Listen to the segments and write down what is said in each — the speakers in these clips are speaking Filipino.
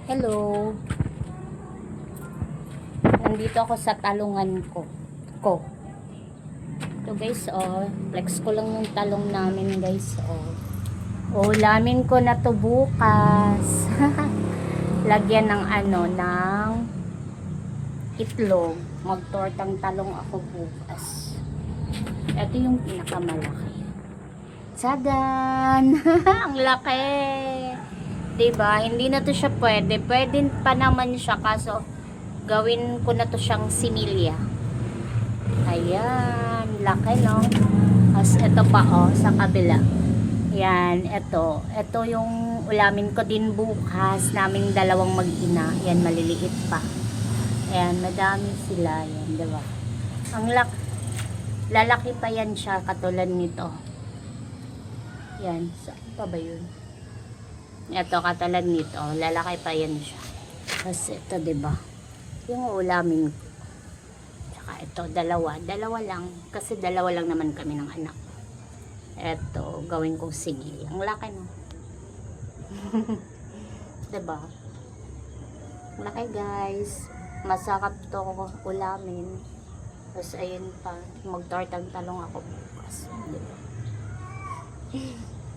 Hello. Nandito ako sa talungan ko. Ito guys, oh. Flex ko lang yung talong namin guys, oh. Ulamin ko na to bukas. Lagyan ng ng itlog. Magtortang talong ako bukas. Ito yung pinakamalaki. Tsadan! Ang laki! Diba? Hindi na to siya pwede. Pwede pa naman siya kaso gawin ko na to siyang similya. Ayan. Laki, no? Tapos ito pa, oh, sa kabila. Ayan. Ito. Ito yung ulamin ko din bukas. Naming dalawang mag-ina. Ayan, maliliit pa. Ayan, madami sila. Ayan, diba? Ang lalaki pa yan siya katulad nito. Ayan. Saan pa ba yun? Ito, katulad nito. Lalaki pa yan siya. Tapos ito, diba? Yung ulamin ko. Tsaka ito, dalawa. Dalawa lang. Kasi dalawa lang naman kami ng anak. Ito, gawin kong sigil. Ang laki, no? Diba? Ang laki, guys. Masarap to ulamin. Tapos, ayun pa. Magtortang talong ako bukas. Diba?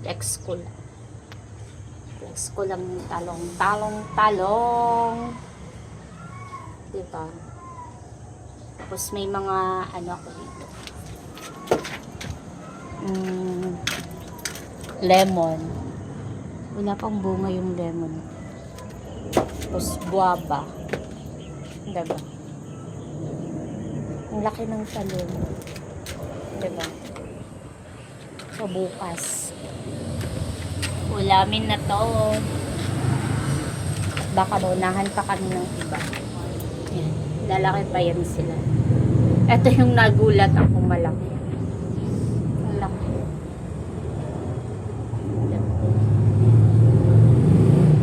Flex ko lang. Flex ko lang yung talong. Diba? Tapos may mga ako dito. Lemon. Wala pang bunga yung lemon. Tapos guava. Diba? Ang laki ng talong. Diba? So bukas. Ulamin na to. Baka unahan pa kami ng iba. Ayan. Lalaki pa yan sila. Ito yung nagulat ako malaki. Ang laki.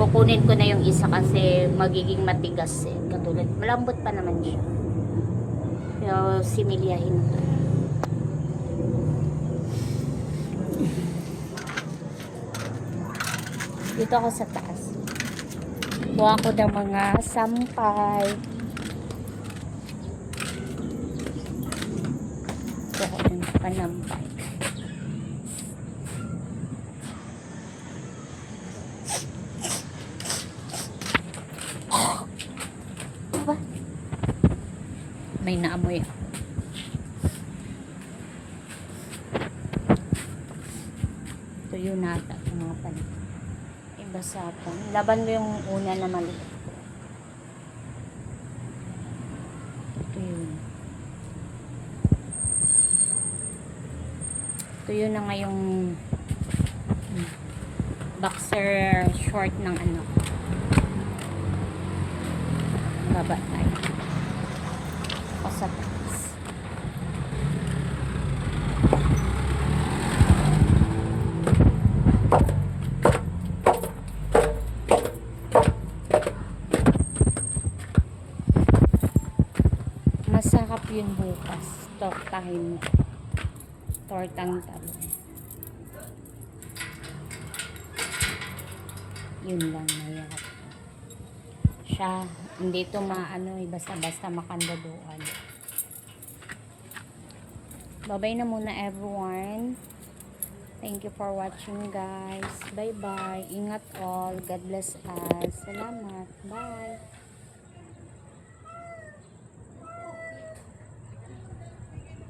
Kukunin ko na yung isa kasi magiging matigas eh. Katulad, malambot pa naman siya. Pero similyahin ko. Dito ako sa taas. Kuha ko ng mga sampay. Kuha ko ng panampay. Diba? May naamoy ako. Tuyo nata ang mga panampay. Basapan. Laban mo yung una na maliit. Ito yun. Ito yun na nga yung boxer short ng baba tayo. O sa taas. Masarap yun bukas. Tortang talong. Yun lang mayarap. Siya, hindi ito basta-basta makandaduan. Bye-bye na muna everyone. Thank you for watching guys. Bye-bye. Ingat all. God bless us. Salamat. Bye.